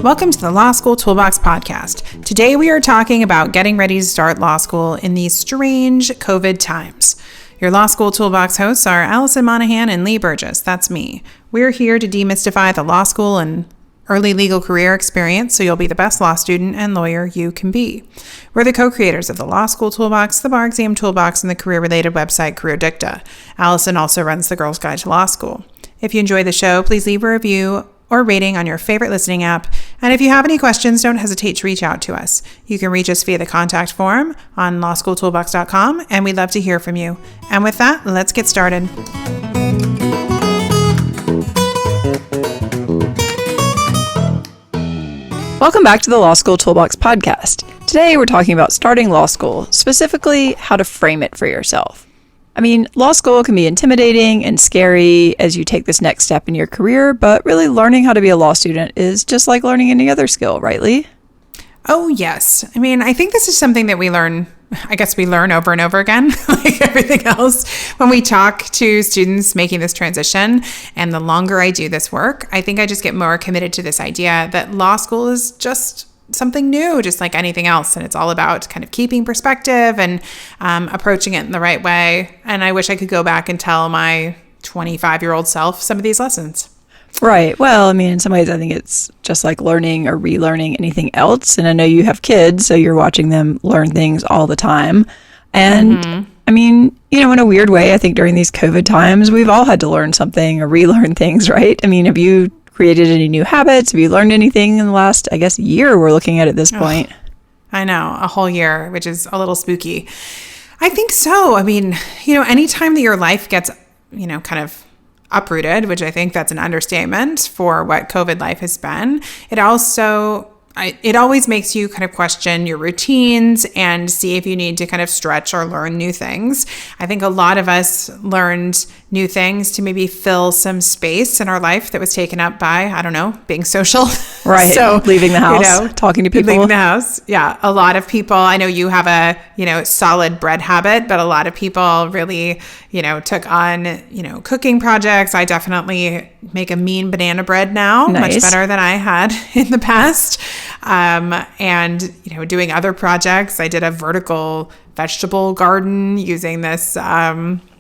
Welcome to the Law School Toolbox podcast. Today we are talking about getting ready to start law school in these strange COVID times. Your Law School Toolbox hosts are Alison Monahan and Lee Burgess. That's me. We're here to demystify the law school and early legal career experience so you'll be the best law student and lawyer you can be. We're the co-creators of the Law School Toolbox, the Bar Exam Toolbox, and the career-related website Career Dicta. Alison also runs the Girls Guide to Law School. If you enjoy the show, please leave a review or rating on your favorite listening app. And if you have any questions, don't hesitate to reach out to us. You can reach us via the contact form on lawschooltoolbox.com, and we'd love to hear from you. And with that, let's get started. Welcome back to the Law School Toolbox podcast. Today we're talking about starting law school, specifically how to frame it for yourself. I mean, law school can be intimidating and scary as you take this next step in your career, but really learning how to be a law student is just like learning any other skill, right, Lee? Oh, yes. I mean, I think this is something that we learn over and over again, like everything else. When we talk to students making this transition, and the longer I do this work, I think I just get more committed to this idea that law school is just something new, just like anything else. And it's all about kind of keeping perspective and approaching it in the right way. And I wish I could go back and tell my 25-year-old self some of these lessons. Right. Well, I mean, in some ways, I think it's just like learning or relearning anything else. And I know you have kids, so you're watching them learn things all the time. And I mean, you know, in a weird way, I think during these COVID times, we've all had to learn something or relearn things, right? I mean, have you created any new habits? Have you learned anything in the last, I guess, year we're looking at this point? I know, a whole year, which is a little spooky. I think so. I mean, you know, anytime that your life gets, you know, kind of uprooted, which I think that's an understatement for what COVID life has been, it always makes you kind of question your routines and see if you need to kind of stretch or learn new things. I think a lot of us learned new things to maybe fill some space in our life that was taken up by, I don't know, being social. Right. So leaving the house, you know, talking to people. Leaving the house. Yeah. A lot of people, I know you have a, you know, solid bread habit, but a lot of people really, you know, took on, you know, cooking projects. I definitely make a mean banana bread now, Nice. Much better than I had in the past. And, you know, doing other projects. I did a vertical vegetable garden using this,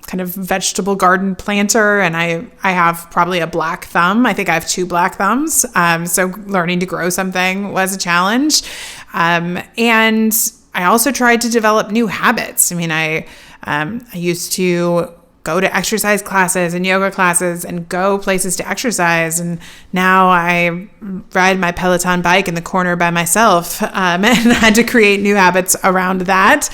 kind of vegetable garden planter, and I have probably a black thumb. I think I have 2 black thumbs. So learning to grow something was a challenge. And I also tried to develop new habits. I mean, I used to go to exercise classes and yoga classes and go places to exercise. And now I ride my Peloton bike in the corner by myself, and had to create new habits around that,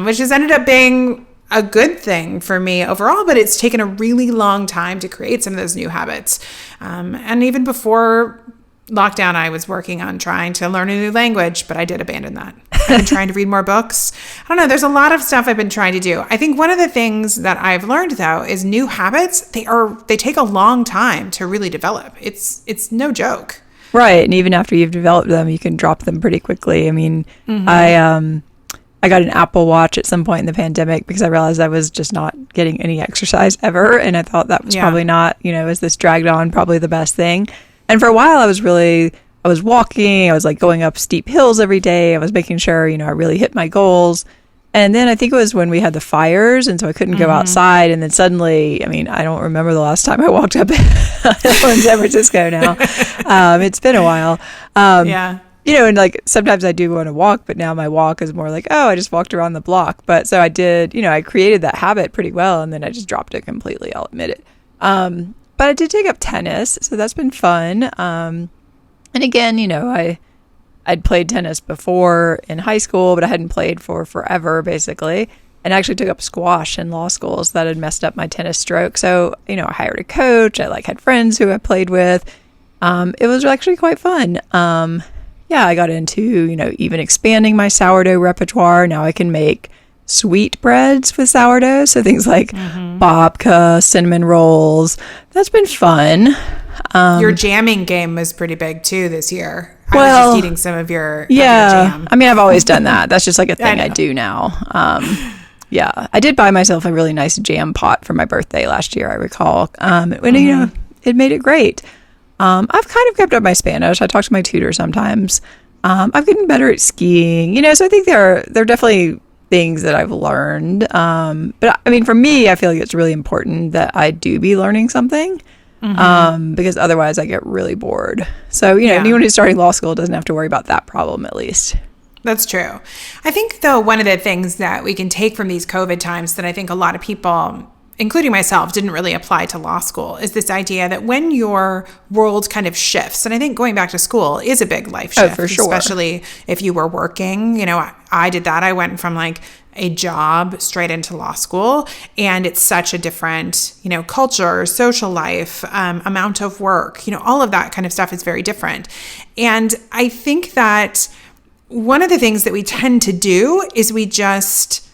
which has ended up being a good thing for me overall, but it's taken a really long time to create some of those new habits. And even before lockdown, I was working on trying to learn a new language, but I did abandon that. I've been trying to read more books. I don't know. There's a lot of stuff I've been trying to do. I think one of the things that I've learned, though, is new habits. They take a long time to really develop. It's no joke. Right. And even after you've developed them, you can drop them pretty quickly. I mean, I got an Apple Watch at some point in the pandemic because I realized I was just not getting any exercise ever. And I thought that was probably not, you know, as this dragged on, probably the best thing. And for a while I was walking, I was like going up steep hills every day. I was making sure, you know, I really hit my goals. And then I think it was when we had the fires, and so I couldn't go outside. And then suddenly, I mean, I don't remember the last time I walked up a hill in San Francisco now. It's been a while. You know, and like sometimes I do want to walk, but now my walk is more like, oh, I just walked around the block. But so I did, you know, I created that habit pretty well, and then I just dropped it completely, I'll admit it. But I did take up tennis, so that's been fun. And again, you know, I'd played tennis before in high school, but I hadn't played for forever, basically. And I actually took up squash in law school, so that had messed up my tennis stroke. So, you know, I hired a coach. I like had friends who I played with. It was actually quite fun. Yeah, I got into, you know, even expanding my sourdough repertoire. Now I can make sweet breads with sourdough. So things like babka, cinnamon rolls. That's been fun. Your jamming game was pretty big too this year. I Well, was just eating some of your yeah, jam. I mean, I've always done that. That's just like a thing I do now. Yeah, I did buy myself a really nice jam pot for my birthday last year, I recall. And, you know, it made it great. I've kind of kept up my Spanish. I talk to my tutor sometimes. I've gotten better at skiing, so I think there are definitely things that I've learned. But I mean, for me, I feel like it's really important that I do be learning something, because otherwise I get really bored. So, anyone who's starting law school doesn't have to worry about that problem, at least. That's true. I think, though, one of the things that we can take from these COVID times that I think a lot of people, including myself, didn't really apply to law school is this idea that when your world kind of shifts, and I think going back to school is a big life shift, for sure. Especially if you were working. I did that. I went from like a job straight into law school, and it's such a different, culture, social life, amount of work, all of that kind of stuff is very different. And I think that one of the things that we tend to do is we just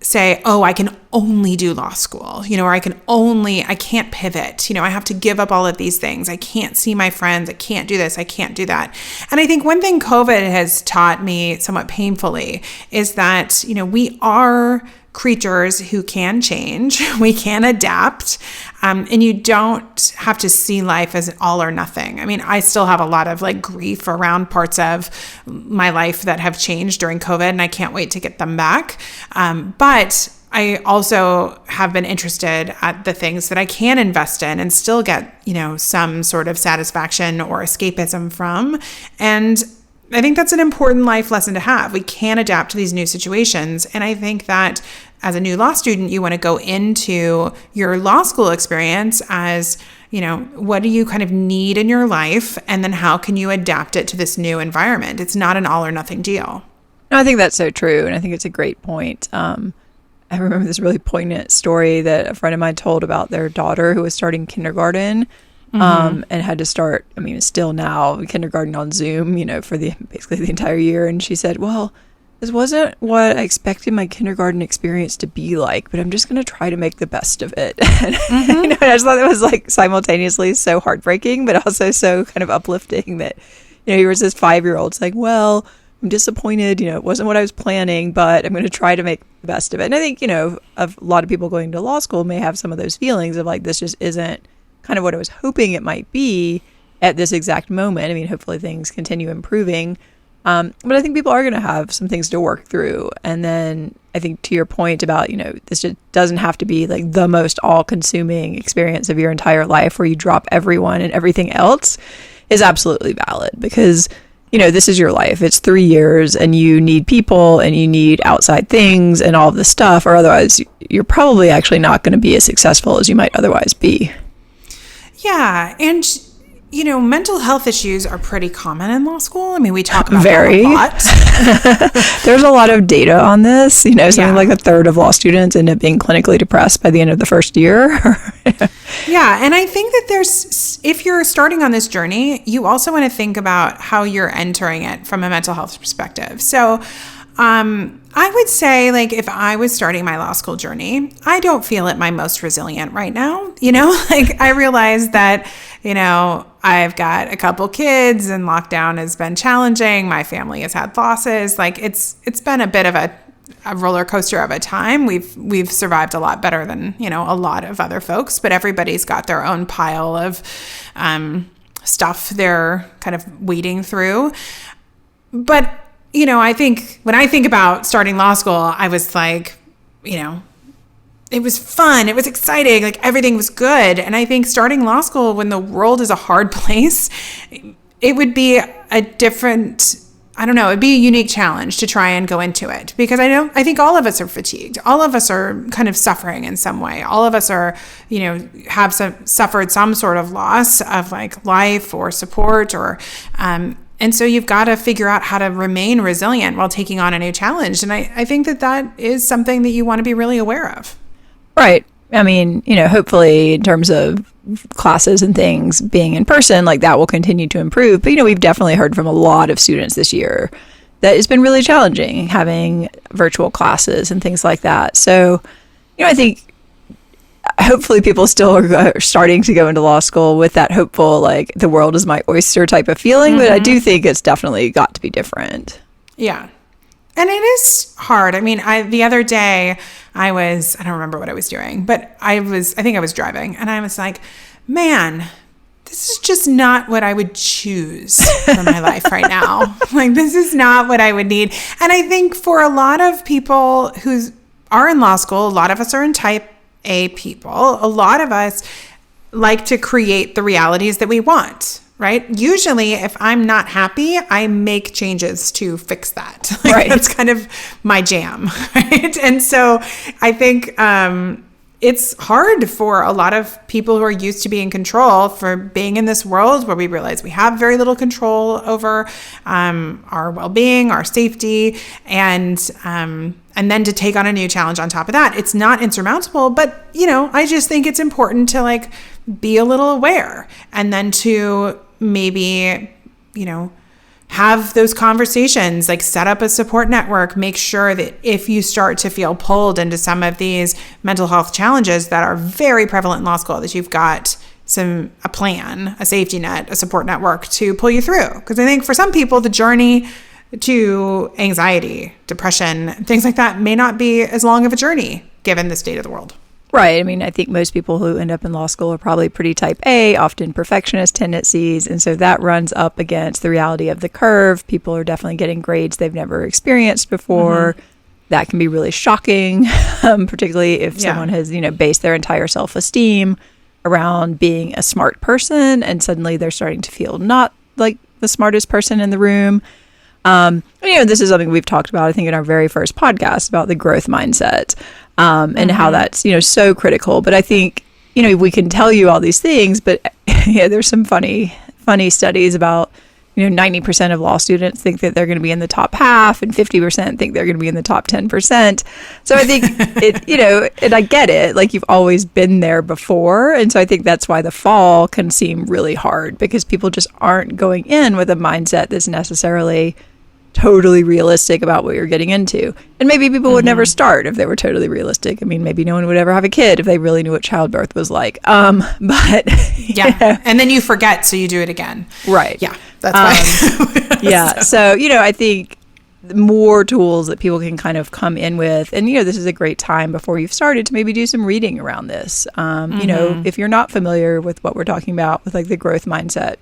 say, oh, I can only do law school, or I can't pivot, I have to give up all of these things. I can't see my friends. I can't do this. I can't do that. And I think one thing COVID has taught me somewhat painfully is that, we are creatures who can change, we can adapt, and you don't have to see life as all or nothing. I mean, I still have a lot of like grief around parts of my life that have changed during COVID, and I can't wait to get them back. But I also have been interested at the things that I can invest in and still get, some sort of satisfaction or escapism from. And I think that's an important life lesson to have. We can adapt to these new situations. And I think that as a new law student, you want to go into your law school experience as, what do you kind of need in your life? And then how can you adapt it to this new environment? It's not an all or nothing deal. No, I think that's so true. And I think it's a great point. I remember this really poignant story that a friend of mine told about their daughter who was starting kindergarten. And had to start, still now, kindergarten on Zoom, for basically the entire year. And she said, well, this wasn't what I expected my kindergarten experience to be like, but I'm just going to try to make the best of it. And, I just thought it was like simultaneously so heartbreaking, but also so kind of uplifting that, here was this 5-year-old saying, well, I'm disappointed, it wasn't what I was planning, but I'm going to try to make the best of it. And I think, a lot of people going to law school may have some of those feelings of like, this just isn't kind of what I was hoping it might be at this exact moment. Hopefully things continue improving. But I think people are going to have some things to work through. And then I think to your point about, this just doesn't have to be like the most all-consuming experience of your entire life where you drop everyone and everything else is absolutely valid because, this is your life. It's 3 years and you need people and you need outside things and all of this stuff, or otherwise you're probably actually not going to be as successful as you might otherwise be. Yeah. And, mental health issues are pretty common in law school. We talk about that a lot. There's a lot of data on this. Something like a third of law students end up being clinically depressed by the end of the first year. Yeah. And I think that if you're starting on this journey, you also want to think about how you're entering it from a mental health perspective. So, I would say, like, if I was starting my law school journey, I don't feel at my most resilient right now. I realize that, I've got a couple kids and lockdown has been challenging. My family has had losses. Like, it's been a bit of a roller coaster of a time. We've survived a lot better than, a lot of other folks, but everybody's got their own pile of stuff they're kind of wading through. But I think when I think about starting law school, I was like, it was fun. It was exciting. Like everything was good. And I think starting law school when the world is a hard place, it would be it'd be a unique challenge to try and go into it because I think all of us are fatigued. All of us are kind of suffering in some way. All of us are, have suffered some sort of loss of like life or support and so you've got to figure out how to remain resilient while taking on a new challenge. And I think that is something that you want to be really aware of. Right. Hopefully in terms of classes and things being in person, like that will continue to improve. But, we've definitely heard from a lot of students this year that it's been really challenging having virtual classes and things like that. So, I think hopefully people still are starting to go into law school with that hopeful, like the world is my oyster type of feeling. But I do think it's definitely got to be different. Yeah. And it is hard. The other day I don't remember what I was doing, but I think I was driving and I was like, man, this is just not what I would choose for my life right now. Like, this is not what I would need. And I think for a lot of people who are in law school, a lot of us are in type A people. A lot of us like to create the realities that we want, right? Usually, if I'm not happy, I make changes to fix that. Like, right. That's kind of my jam, right? And so I think it's hard for a lot of people who are used to being in control for being in this world where we realize we have very little control over our well-being, our safety, and then to take on a new challenge on top of that. It's not insurmountable, but, I just think it's important to like be a little aware, and then to maybe, have those conversations, like set up a support network, make sure that if you start to feel pulled into some of these mental health challenges that are very prevalent in law school, that you've got a plan, a safety net, a support network to pull you through. Because I think for some people, the journey to anxiety, depression, things like that may not be as long of a journey given the state of the world. Right. I mean, I think most people who end up in law school are probably pretty type A, often perfectionist tendencies. And so that runs up against the reality of the curve. People are definitely getting grades they've never experienced before. That can be really shocking, particularly if someone has, based their entire self-esteem around being a smart person, and suddenly they're starting to feel not like the smartest person in the room. This is something we've talked about, I think, in our very first podcast about the growth mindset. And how that's, so critical. But I think, we can tell you all these things, but there's some funny studies about, 90% of law students think that they're going to be in the top half, and 50% think they're going to be in the top 10%. So I think and I get it, like you've always been there before. And so I think that's why the fall can seem really hard, because people just aren't going in with a mindset that's necessarily totally realistic about what you're getting into. And maybe people would never start if they were totally realistic. I mean, maybe no one would ever have a kid if they really knew what childbirth was like. But yeah. And then you forget, so you do it again. Right. Yeah. That's why. Yeah. So, I think more tools that people can kind of come in with. And, this is a great time before you've started to maybe do some reading around this. If you're not familiar with what we're talking about with like the growth mindset,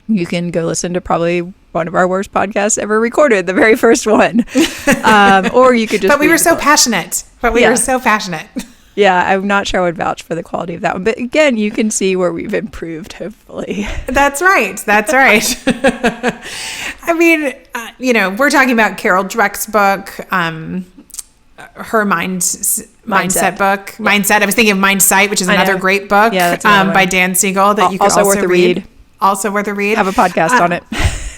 you can go listen to probably one of our worst podcasts ever recorded, the very first one. Or you could just... But we were so passionate. Yeah, I'm not sure I would vouch for the quality of that one. But again, you can see where we've improved, hopefully. That's right. I mean, we're talking about Carol Dweck's book, her mindset book. Yeah. Mindset. I was thinking of Mindsight, which is another great book by Dan Siegel that you could also worth a read. Also worth a read. Have a podcast on it.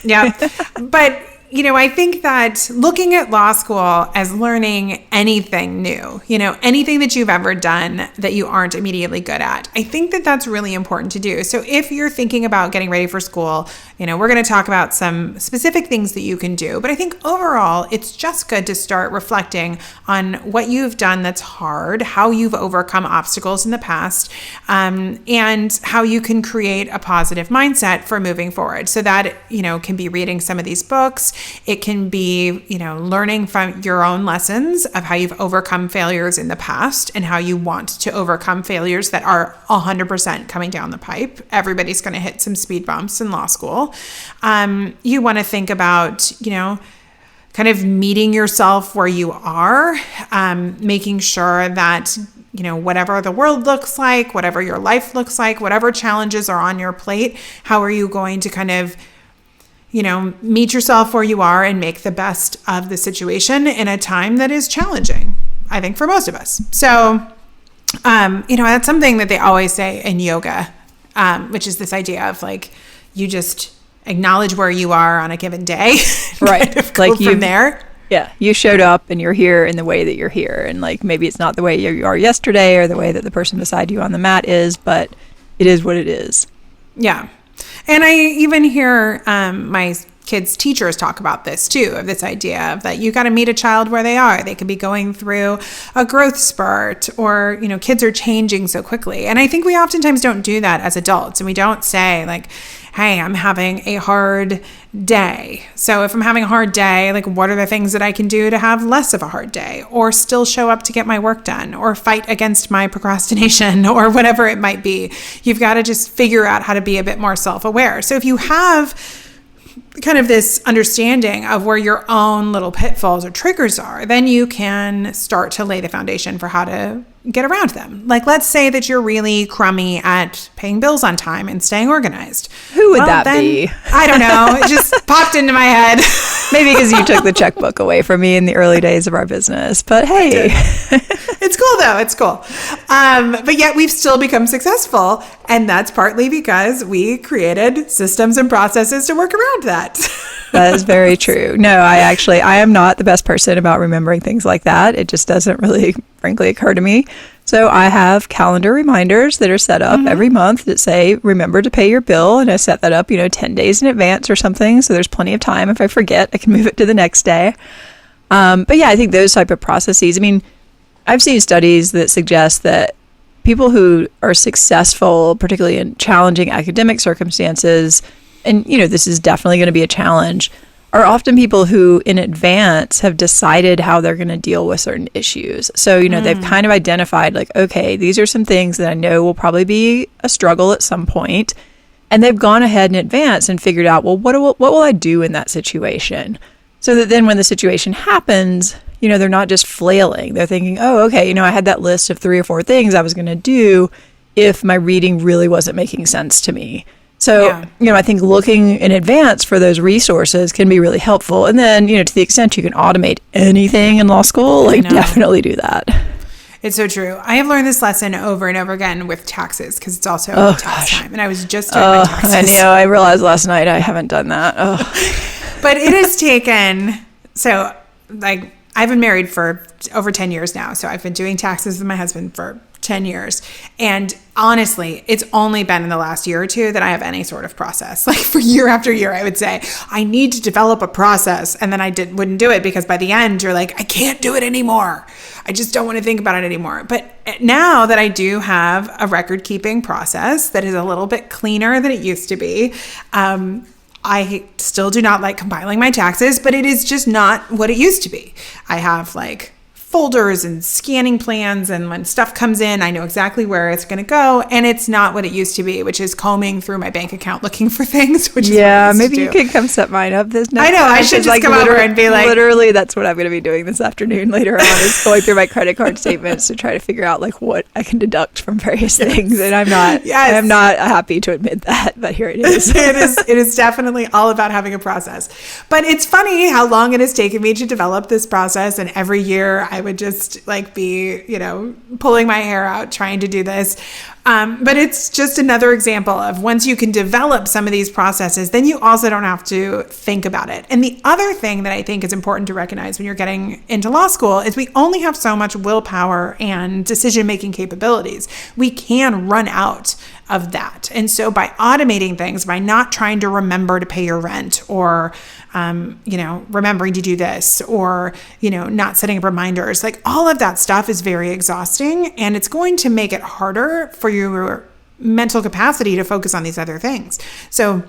Yeah. But, I think that looking at law school as learning anything new, anything that you've ever done that you aren't immediately good at, I think that that's really important to do. So if you're thinking about getting ready for school, we're going to talk about some specific things that you can do. But I think overall, it's just good to start reflecting on what you've done that's hard, how you've overcome obstacles in the past, and how you can create a positive mindset for moving forward. So that, can be reading some of these books. It can be, learning from your own lessons of how you've overcome failures in the past and how you want to overcome failures that are 100% coming down the pipe. Everybody's going to hit some speed bumps in law school. You want to think about, kind of meeting yourself where you are, making sure that, whatever the world looks like, whatever your life looks like, whatever challenges are on your plate, how are you going to kind of meet yourself where you are and make the best of the situation in a time that is challenging, I think, for most of us. So, that's something that they always say in yoga, which is this idea of like, you just acknowledge where you are on a given day. Right. Kind of go from there. Yeah. You showed up and you're here in the way that you're here. And like, maybe it's not the way you are yesterday or the way that the person beside you on the mat is, but it is what it is. Yeah. And I even hear my kids' teachers talk about this too, of this idea of that you got to meet a child where they are. They could be going through a growth spurt, or, kids are changing so quickly. And I think we oftentimes don't do that as adults. And we don't say like, hey, I'm having a hard day. So if I'm having a hard day, like, what are the things that I can do to have less of a hard day, or still show up to get my work done, or fight against my procrastination, or whatever it might be? You've got to just figure out how to be a bit more self-aware. So if you have kind of this understanding of where your own little pitfalls or triggers are, then you can start to lay the foundation for how to get around them. Like, let's say that you're really crummy at paying bills on time and staying organized. Who would that be? I don't know. It just popped into my head. Maybe because you took the checkbook away from me in the early days of our business. But hey. It's cool, though. It's cool. But yet we've still become successful. And that's partly because we created systems and processes to work around that. That is very true. No, I am not the best person about remembering things like that. It just doesn't really, frankly, occur to me. So I have calendar reminders that are set up every month that say, remember to pay your bill. And I set that up, 10 days in advance or something. So there's plenty of time. If I forget, I can move it to the next day. But yeah, I think those type of processes, I've seen studies that suggest that people who are successful, particularly in challenging academic circumstances, and, this is definitely going to be a challenge, are often people who in advance have decided how they're going to deal with certain issues. So, they've kind of identified like, okay, these are some things that I know will probably be a struggle at some point. And they've gone ahead in advance and figured out, well, what will I do in that situation? So that then when the situation happens, they're not just flailing. They're thinking, oh, okay, I had that list of 3 or 4 things I was going to do if my reading really wasn't making sense to me. So, I think looking in advance for those resources can be really helpful. And then, to the extent you can automate anything in law school, definitely do that. It's so true. I have learned this lesson over and over again with taxes, because it's also tax time. And I was just doing my taxes. I know. I realized last night I haven't done that. But it has taken, I've been married for over 10 years now. So I've been doing taxes with my husband for 10 years. And honestly, it's only been in the last year or two that I have any sort of process. Like, for year after year, I would say, I need to develop a process. And then I wouldn't do it, because by the end, you're like, I can't do it anymore. I just don't want to think about it anymore. But now that I do have a record keeping process that is a little bit cleaner than it used to be, I still do not like compiling my taxes, but it is just not what it used to be. I have folders and scanning plans, and when stuff comes in, I know exactly where it's going to go, and it's not what it used to be, which is combing through my bank account looking for things. Which is maybe you could come set mine up this next I know time. I should just come over and be like, literally, that's what I'm going to be doing this afternoon later on, is going through my credit card statements to try to figure out what I can deduct from various things. And I'm not happy to admit that, but here it is. It is definitely all about having a process. But it's funny how long it has taken me to develop this process, and every year I would just be, pulling my hair out trying to do this. But it's just another example of, once you can develop some of these processes, then you also don't have to think about it. And the other thing that I think is important to recognize when you're getting into law school is we only have so much willpower and decision-making capabilities. We can run out of that. And so by automating things, by not trying to remember to pay your rent, or remembering to do this, or, not setting up reminders, all of that stuff is very exhausting, and it's going to make it harder for your mental capacity to focus on these other things. So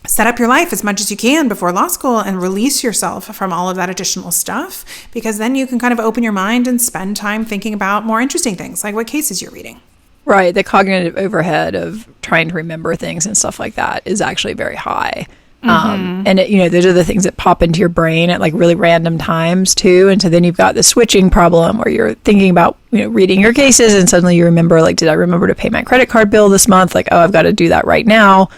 set up your life as much as you can before law school and release yourself from all of that additional stuff, because then you can kind of open your mind and spend time thinking about more interesting things, like what cases you're reading. Right. The cognitive overhead of trying to remember things and stuff like that is actually very high. And those are the things that pop into your brain at really random times too. And so then you've got the switching problem where you're thinking about, reading your cases, and suddenly you remember, did I remember to pay my credit card bill this month? I've got to do that right now.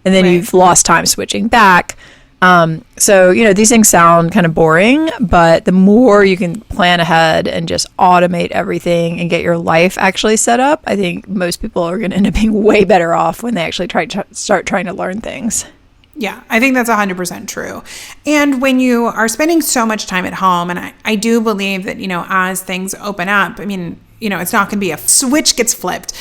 And then you've lost time switching back. So, these things sound kind of boring, but the more you can plan ahead and just automate everything and get your life actually set up, I think most people are going to end up being way better off when they actually start trying to learn things. Yeah, I think that's 100% true. And when you are spending so much time at home, and I do believe that, as things open up, it's not going to be a switch gets flipped.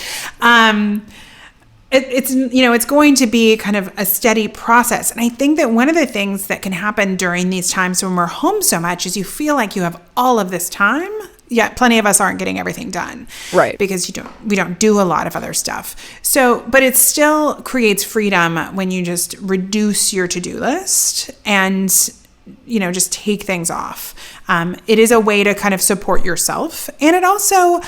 it's going to be kind of a steady process. And I think that one of the things that can happen during these times when we're home so much is you feel like you have all of this time, yet plenty of us aren't getting everything done. Right. Because we don't do a lot of other stuff. So, but it still creates freedom when you just reduce your to-do list and, just take things off. It is a way to kind of support yourself. And it also,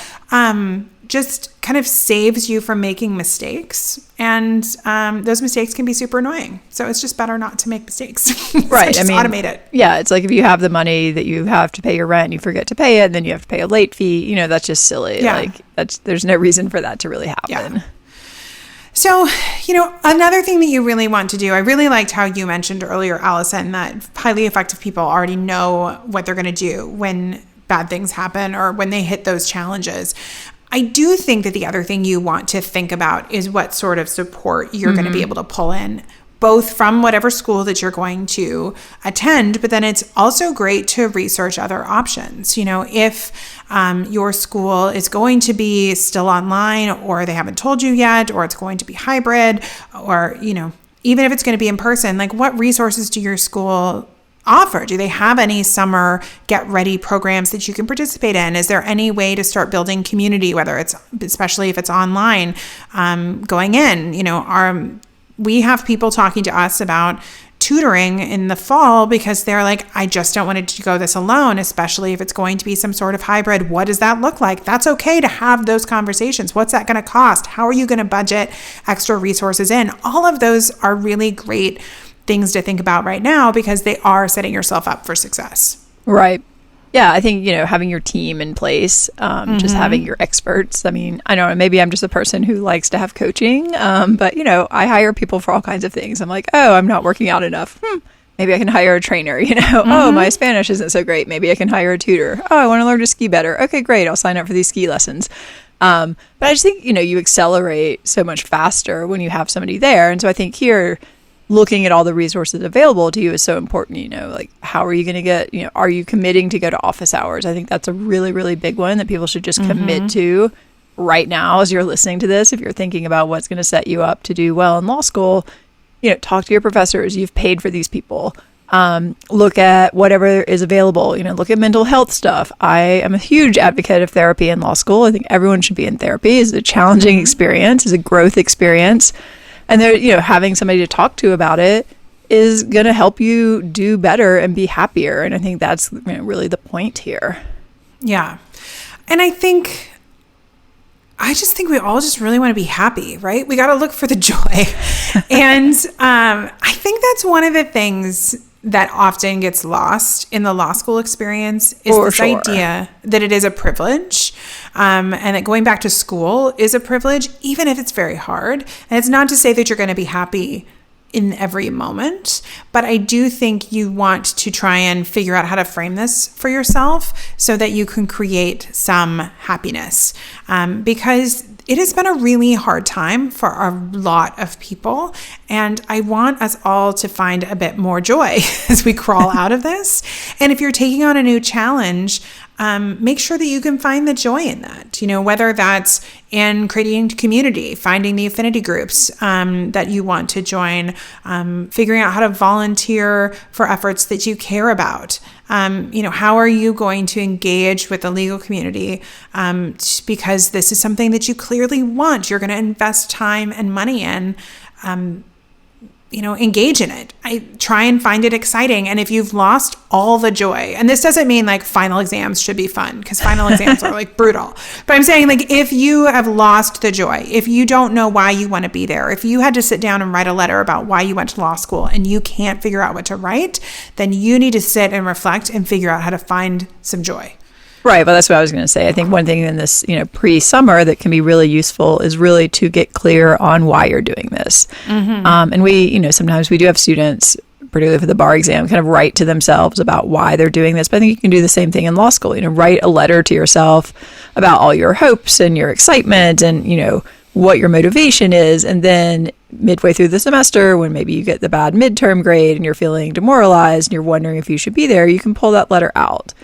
just kind of saves you from making mistakes. And those mistakes can be super annoying. So it's just better not to make mistakes. Right. So just automate it. Yeah. It's like if you have the money that you have to pay your rent and you forget to pay it, and then you have to pay a late fee, that's just silly. Yeah. There's no reason for that to really happen. Yeah. So, another thing that you really want to do, I really liked how you mentioned earlier, Allison, that highly effective people already know what they're going to do when bad things happen or when they hit those challenges. I do think that the other thing you want to think about is what sort of support you're going to be able to pull in, both from whatever school that you're going to attend, but then it's also great to research other options. If your school is going to be still online, or they haven't told you yet, or it's going to be hybrid, or, even if it's going to be in person, like what resources do your school offer? Do they have any summer get ready programs that you can participate in? Is there any way to start building community, whether it's, especially if it's online, going in, we have people talking to us about tutoring in the fall because they're like, I just don't want to go this alone, especially if it's going to be some sort of hybrid. What does that look like? That's okay to have those conversations. What's that going to cost? How are you going to budget extra resources in? All of those are really great things to think about right now because they are setting yourself up for success. Right. Yeah, I think, having your team in place, just having your experts. I mean, I don't know, maybe I'm just a person who likes to have coaching, but, I hire people for all kinds of things. I'm like, oh, I'm not working out enough. Maybe I can hire a trainer, Oh, my Spanish isn't so great. Maybe I can hire a tutor. Oh, I want to learn to ski better. Okay, great. I'll sign up for these ski lessons. But I just think, you accelerate so much faster when you have somebody there. And so I think here, looking at all the resources available to you is so important. Like how are you going to get, are you committing to go to office hours? I think that's a really, really big one that people should just commit to right now as you're listening to this. If you're thinking about what's going to set you up to do well in law school, talk to your professors. You've paid for these people. Look at whatever is available, look at mental health stuff. I am a huge advocate of therapy in law school. I think everyone should be in therapy. It's a challenging experience, it's a growth experience. And there, having somebody to talk to about it is going to help you do better and be happier. And I think that's really the point here. Yeah. And I just think we all just really want to be happy, right? We got to look for the joy. And I think that's one of the things that often gets lost in the law school experience is this idea that it is a privilege, and that going back to school is a privilege, even if it's very hard. And it's not to say that you're going to be happy in every moment, but I do think you want to try and figure out how to frame this for yourself so that you can create some happiness, because it has been a really hard time for a lot of people, and I want us all to find a bit more joy as we crawl out of this. And if you're taking on a new challenge, make sure that you can find the joy in that, whether that's in creating community, finding the affinity groups that you want to join, figuring out how to volunteer for efforts that you care about. How are you going to engage with the legal community? Because this is something that you clearly want. You're going to invest time and money in. Engage in it. I try and find it exciting. And if you've lost all the joy, and this doesn't mean like final exams should be fun, because final exams are like brutal. But I'm saying like if you have lost the joy, if you don't know why you want to be there, if you had to sit down and write a letter about why you went to law school and you can't figure out what to write, then you need to sit and reflect and figure out how to find some joy. Right. Well, that's what I was going to say. I think one thing in this, pre-summer that can be really useful is really to get clear on why you're doing this. And we, sometimes we do have students, particularly for the bar exam, kind of write to themselves about why they're doing this. But I think you can do the same thing in law school. Write a letter to yourself about all your hopes and your excitement and, what your motivation is. And then midway through the semester, when maybe you get the bad midterm grade and you're feeling demoralized and you're wondering if you should be there, you can pull that letter out.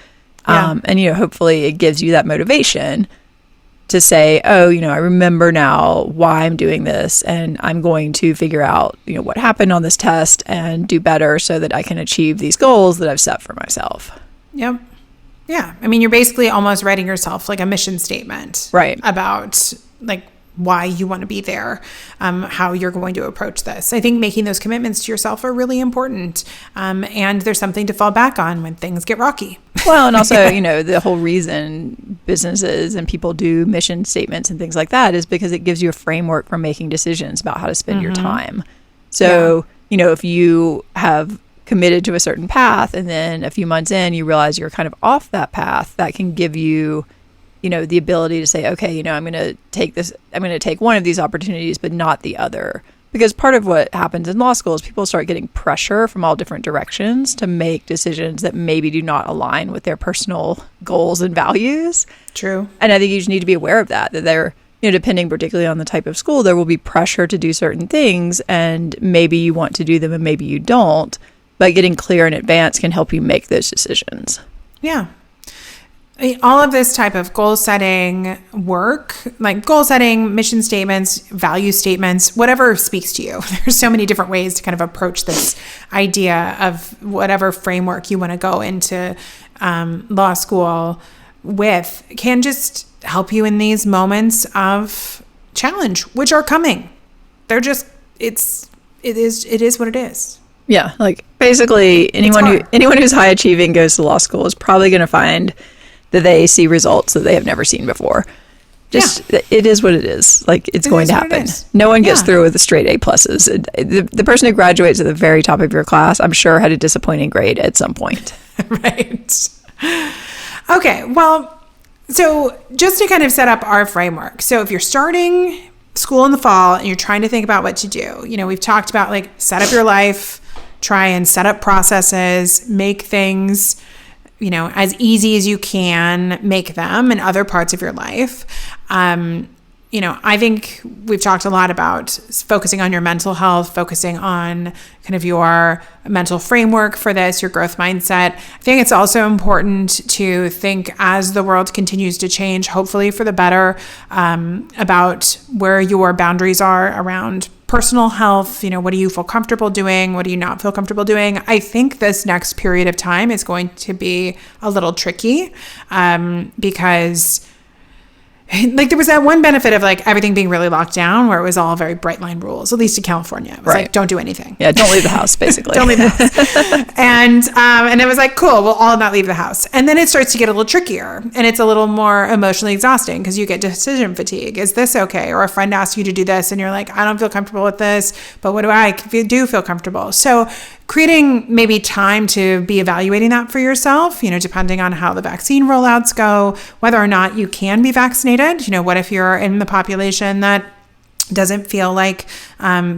Yeah. And, hopefully it gives you that motivation to say, oh, I remember now why I'm doing this, and I'm going to figure out, what happened on this test and do better so that I can achieve these goals that I've set for myself. Yep. Yeah. I mean, you're basically almost writing yourself like a mission statement. Right. About like why you want to be there, how you're going to approach this. I think making those commitments to yourself are really important. And there's something to fall back on when things get rocky. Well, and also, the whole reason businesses and people do mission statements and things like that is because it gives you a framework for making decisions about how to spend your time. So, if you have committed to a certain path and then a few months in, you realize you're kind of off that path, that can give you the ability to say, okay, I'm going to take one of these opportunities, but not the other. Because part of what happens in law school is people start getting pressure from all different directions to make decisions that maybe do not align with their personal goals and values. True. And I think you just need to be aware of that they're, depending particularly on the type of school, there will be pressure to do certain things, and maybe you want to do them and maybe you don't. But getting clear in advance can help you make those decisions. Yeah. All of this type of goal setting work, like goal setting, mission statements, value statements, whatever speaks to you. There's so many different ways to kind of approach this idea of whatever framework you want to go into law school with, can just help you in these moments of challenge, which are coming. They're just, it is what it is. Yeah, like basically anyone who's high achieving goes to law school is probably going to find that they see results that they have never seen before. It is what it is. Like it's going to happen. No one gets through with the straight A pluses. The person who graduates at the very top of your class, I'm sure, had a disappointing grade at some point. Right. Okay. Well, so just to kind of set up our framework. So if you're starting school in the fall and you're trying to think about what to do, we've talked about like set up your life, try and set up processes, make things as easy as you can make them in other parts of your life. I think we've talked a lot about focusing on your mental health, focusing on kind of your mental framework for this, your growth mindset. I think it's also important to think as the world continues to change, hopefully for the better, about where your boundaries are around personal health. What do you feel comfortable doing? What do you not feel comfortable doing? I think this next period of time is going to be a little tricky because like there was that one benefit of like everything being really locked down where it was all very bright line rules, at least in California. It was like, don't do anything. Yeah, don't leave the house, basically. Don't leave the house. And it was like, cool, we'll all not leave the house. And then it starts to get a little trickier and it's a little more emotionally exhausting because you get decision fatigue. Is this okay? Or a friend asks you to do this and you're like, I don't feel comfortable with this, but what do I do feel comfortable? So creating maybe time to be evaluating that for yourself, depending on how the vaccine rollouts go, whether or not you can be vaccinated. What if you're in the population that doesn't feel like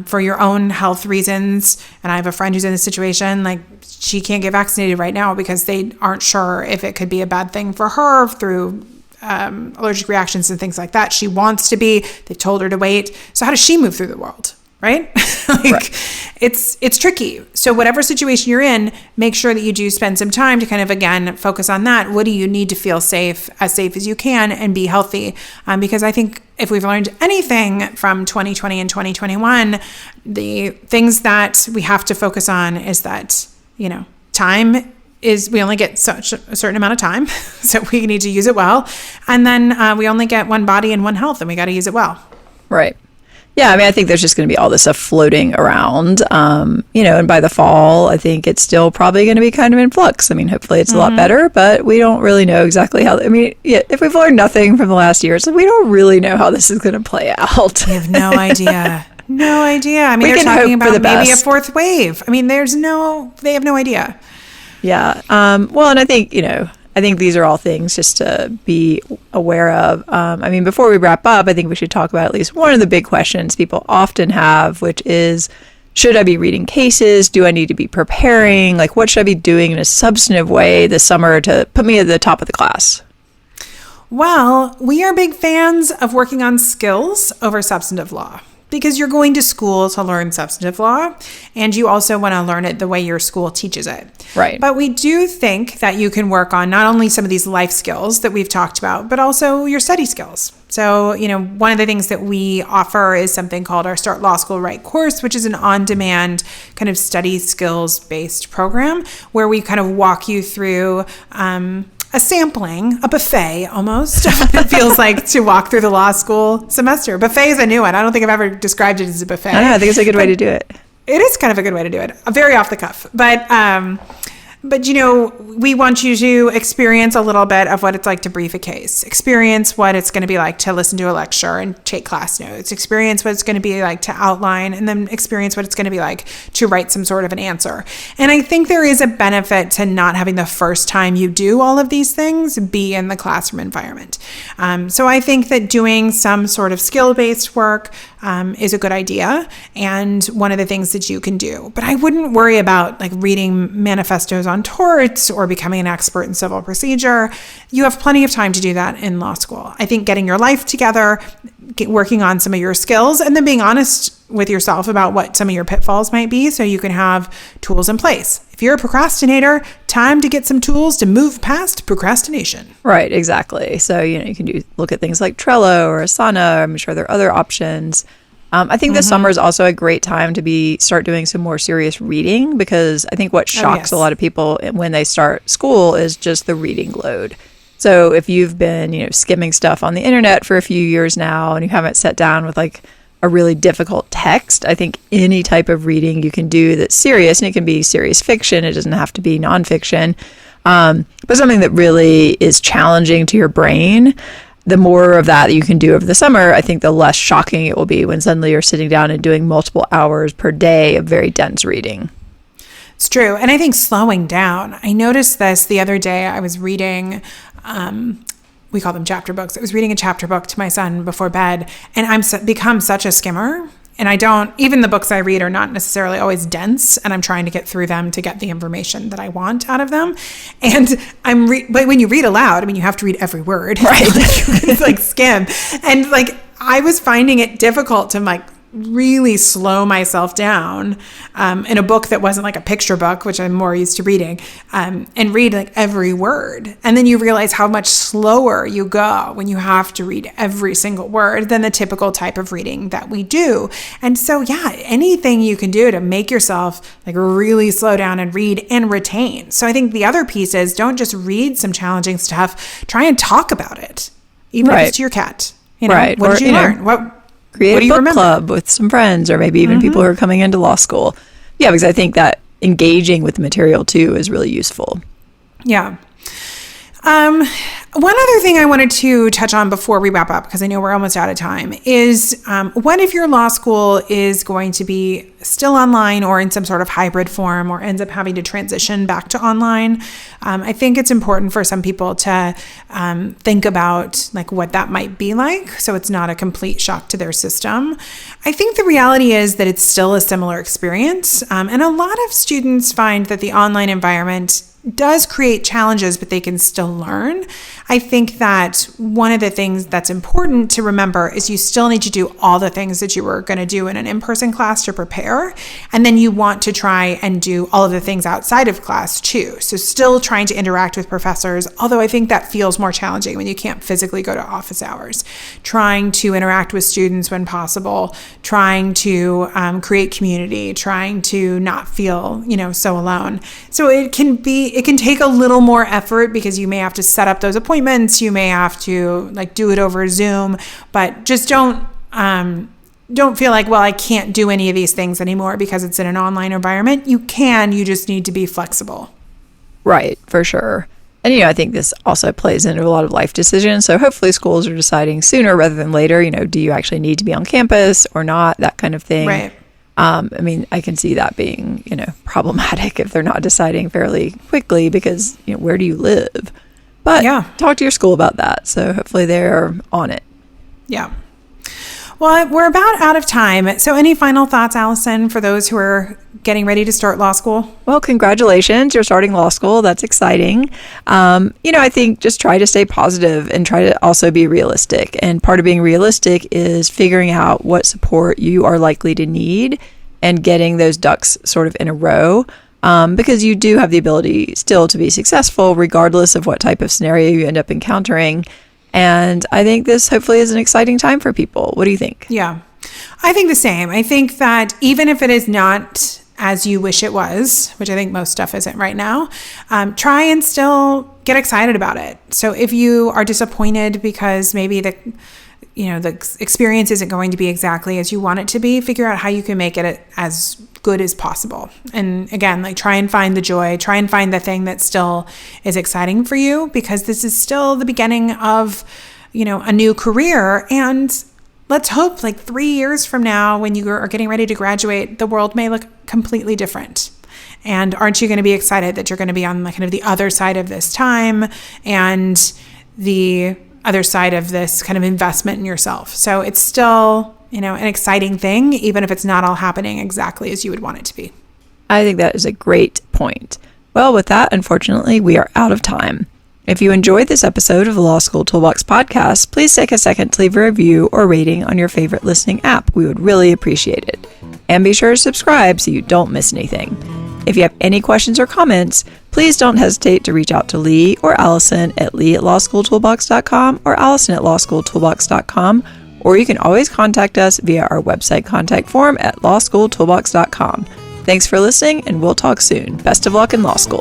for your own health reasons, and I have a friend who's in a situation like she can't get vaccinated right now because they aren't sure if it could be a bad thing for her through allergic reactions and things like that. She wants to be, they've told her to wait. So how does she move through the world? Right? It's tricky. So whatever situation you're in, make sure that you do spend some time to kind of, again, focus on that. What do you need to feel safe as you can and be healthy? Because I think if we've learned anything from 2020 and 2021, the things that we have to focus on is that, time is, we only get such a certain amount of time. So we need to use it well. And then we only get one body and one health, and we got to use it well. Right. Yeah, I think there's just going to be all this stuff floating around, and by the fall, I think it's still probably going to be kind of in flux. Hopefully it's a lot better, but we don't really know exactly how, if we've learned nothing from the last year, it's like we don't really know how this is going to play out. We have no idea. No idea. We they're can talking hope for about the maybe best. a fourth wave. They have no idea. Yeah. Well, and I think these are all things just to be aware of. Before we wrap up, I think we should talk about at least one of the big questions people often have, which is, should I be reading cases? Do I need to be preparing? Like, what should I be doing in a substantive way this summer to put me at the top of the class? Well, we are big fans of working on skills over substantive law because you're going to school to learn substantive law, and you also want to learn it the way your school teaches it. Right. But we do think that you can work on not only some of these life skills that we've talked about, but also your study skills. So, one of the things that we offer is something called our Start Law School Right course, which is an on-demand kind of study skills-based program where we kind of walk you through a sampling, a buffet almost, it feels like to walk through the law school semester. Buffet is a new one. I don't think I've ever described it as a buffet. I know, I think it's a good way to do it. It is kind of a good way to do it. Very off the cuff. But, we want you to experience a little bit of what it's like to brief a case, experience what it's going to be like to listen to a lecture and take class notes, experience what it's going to be like to outline, and then experience what it's going to be like to write some sort of an answer. And I think there is a benefit to not having the first time you do all of these things be in the classroom environment. So I think that doing some sort of skill-based work is a good idea, and one of the things that you can do. But I wouldn't worry about like reading manifestos on torts or becoming an expert in civil procedure. You have plenty of time to do that in law school. I think getting your life together, working on some of your skills, and then being honest with yourself about what some of your pitfalls might be so you can have tools in place. If you're a procrastinator, time to get some tools to move past procrastination. Right, exactly. So, you can look at things like Trello or Asana. I'm sure there are other options. I think this summer is also a great time to start doing some more serious reading, because I think what shocks a lot of people when they start school is just the reading load. So if you've been, skimming stuff on the internet for a few years now and you haven't sat down with like a really difficult text, I think any type of reading you can do that's serious, and it can be serious fiction, it doesn't have to be nonfiction, but something that really is challenging to your brain, the more of that you can do over the summer, I think the less shocking it will be when suddenly you're sitting down and doing multiple hours per day of very dense reading. It's true. And I think slowing down, I noticed this the other day. I was reading, we call them chapter books. I was reading a chapter book to my son before bed, and I'm become such a skimmer. And even the books I read are not necessarily always dense, and I'm trying to get through them to get the information that I want out of them. And but when you read aloud, you have to read every word. Right. It's like skim. And I was finding it difficult to really slow myself down in a book that wasn't like a picture book, which I'm more used to reading, and read every word. And then you realize how much slower you go when you have to read every single word than the typical type of reading that we do. And so, anything you can do to make yourself really slow down and read and retain. So I think the other piece is don't just read some challenging stuff, try and talk about it, even if it's to your cat. Right. What did you learn? Create a book club with some friends, or maybe even people who are coming into law school. Yeah, because I think that engaging with the material too is really useful. Yeah. One other thing I wanted to touch on before we wrap up, because I know we're almost out of time, is what if your law school is going to be still online or in some sort of hybrid form, or ends up having to transition back to online? I think it's important for some people to think about what that might be like, so it's not a complete shock to their system. I think the reality is that it's still a similar experience, and a lot of students find that the online environment does create challenges, but they can still learn. I think that one of the things that's important to remember is you still need to do all the things that you were going to do in an in-person class to prepare. And then you want to try and do all of the things outside of class too. So still trying to interact with professors, although I think that feels more challenging when you can't physically go to office hours. Trying to interact with students when possible, trying to create community, trying to not feel, so alone. So it can take a little more effort, because you may have to set up those appointments, you may have to do it over Zoom, but just don't feel like, well, I can't do any of these things anymore because it's in an online environment. You just need to be flexible. Right, for sure. And, I think this also plays into a lot of life decisions. So hopefully schools are deciding sooner rather than later, do you actually need to be on campus or not, that kind of thing. Right. I can see that being, problematic if they're not deciding fairly quickly, because, where do you live? But talk to your school about that. So hopefully they're on it. Yeah. Well, we're about out of time. So any final thoughts, Allison, for those who are getting ready to start law school? Well, congratulations. You're starting law school. That's exciting. I think just try to stay positive and try to also be realistic. And part of being realistic is figuring out what support you are likely to need and getting those ducks sort of in a row. Because you do have the ability still to be successful regardless of what type of scenario you end up encountering. And I think this hopefully is an exciting time for people. What do you think? Yeah, I think the same. I think that even if it is not as you wish it was, which I think most stuff isn't right now, try and still get excited about it. So if you are disappointed because maybe the experience isn't going to be exactly as you want it to be, figure out how you can make it as good as possible. And again, try and find the joy, try and find the thing that still is exciting for you, because this is still the beginning of, a new career. And let's hope 3 years from now, when you are getting ready to graduate, the world may look completely different. And aren't you going to be excited that you're going to be on kind of the other side of this time and the other side of this kind of investment in yourself? So it's still, an exciting thing, even if it's not all happening exactly as you would want it to be. I think that is a great point. Well, with that, unfortunately, we are out of time. If you enjoyed this episode of the Law School Toolbox podcast, please take a second to leave a review or rating on your favorite listening app. We would really appreciate it. And be sure to subscribe so you don't miss anything. If you have any questions or comments, please don't hesitate to reach out to Lee or Allison at lee@lawschooltoolbox.com or allison@lawschooltoolbox.com, or you can always contact us via our website contact form at lawschooltoolbox.com. Thanks for listening, and we'll talk soon. Best of luck in law school.